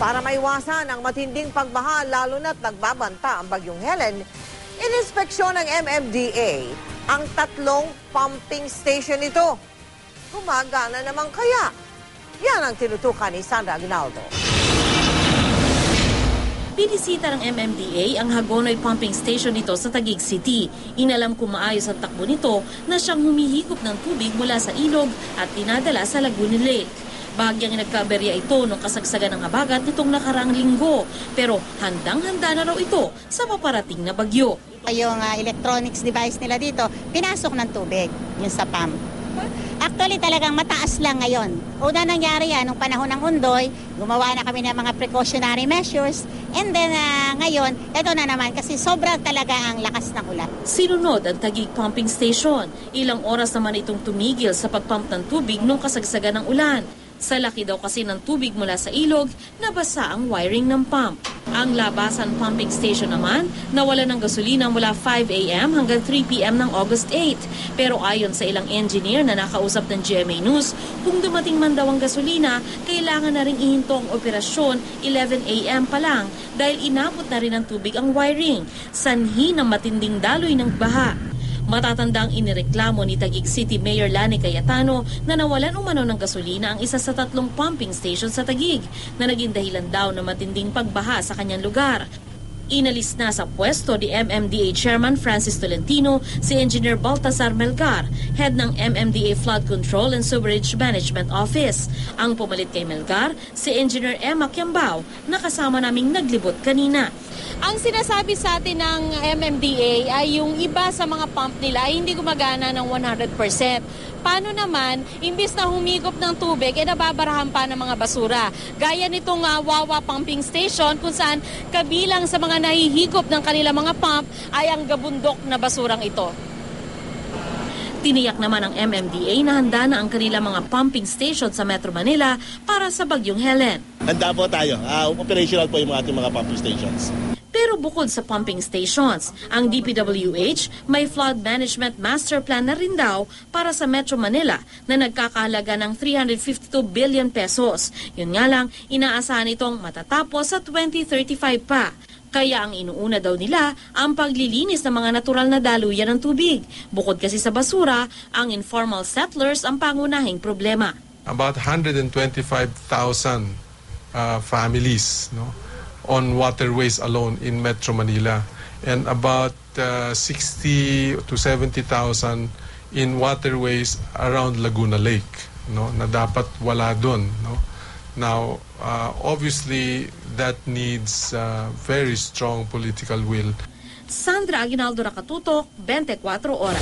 Para maiwasan ang matinding pagbaha lalo na't nagbabanta ang bagyong Helen, ininspeksyon ng MMDA ang 3 pumping station nito. Gumagana naman kaya? Yan ang tinutukan ni Sandra Aguinaldo. Binisita ng MMDA ang Hagonoy Pumping Station nito sa Taguig City. Inalam kung maayos ang takbo nito na siyang humihigop ng tubig mula sa ilog at dinadala sa Laguna Lake. Bahagyang nagkaberya ito nung kasagsagan ng habagat nitong nakaraang linggo. Pero handang-handa na raw ito sa paparating na bagyo. Yung electronics device nila dito, pinasok ng tubig, yung sa pump. Actually talagang mataas lang ngayon. Una nangyari yan, nung panahon ng Undoy, gumawa na kami ng mga precautionary measures. And then ngayon, eto na naman kasi sobra talaga ang lakas ng ulan. Sinunod ang Taguig Pumping Station. Ilang oras naman itong tumigil sa pagpump ng tubig nung kasagsagan ng ulan. Sa laki daw kasi ng tubig mula sa ilog, nabasa ang wiring ng pump. Ang Labasan Pumping Station naman, nawala ng gasolina mula 5 a.m. hanggang 3 p.m. ng August 8. Pero ayon sa ilang engineer na nakausap ng GMA News, kung dumating man daw ang gasolina, kailangan na rin ihinto ang operasyon 11 a.m. pa lang dahil inabot na rin ng tubig ang wiring, sanhi ng matinding daloy ng baha. Matatandang inireklamo ni Taguig City Mayor Lani Cayetano na nawalan umano ng gasolina ang isa sa 3 pumping station sa Taguig na naging dahilan daw ng matinding pagbaha sa kanyang lugar. Inalis na sa pwesto ni MMDA Chairman Francis Tolentino si Engineer Baltasar Melgar, head ng MMDA Flood Control and Sewerage Management Office. Ang pumalit kay Melgar, si Engineer Emma Kiambao na kasama naming naglibot kanina. Ang sinasabi sa atin ng MMDA ay yung iba sa mga pump nila ay hindi gumagana ng 100%. Paano naman, imbis na humigop ng tubig, nababarahan pa ng mga basura. Gaya nitong Wawa Pumping Station kung saan kabilang sa mga nahihigop ng kanilang mga pump ay ang gabundok na basurang ito. Tiniyak naman ng MMDA na handa na ang kanilang mga pumping station sa Metro Manila para sa bagyong Helen. Handa po tayo. Operational po yung ating mga pumping stations. Pero bukod sa pumping stations, ang DPWH may flood management master plan na rin daw para sa Metro Manila na nagkakahalaga ng 352 billion pesos. Yun nga lang, inaasahan itong matatapos sa 2035 pa. Kaya ang inuuna daw nila ang paglilinis ng mga natural na daluyan ng tubig. Bukod kasi sa basura, ang informal settlers ang pangunahing problema. About 125,000 families, on waterways alone in Metro Manila, and about 60 to 70,000 in waterways around Laguna Lake, na dapat wala doon. Now, obviously, that needs very strong political will. Sandra Aguinaldo, Nakatutok, 24 Oras.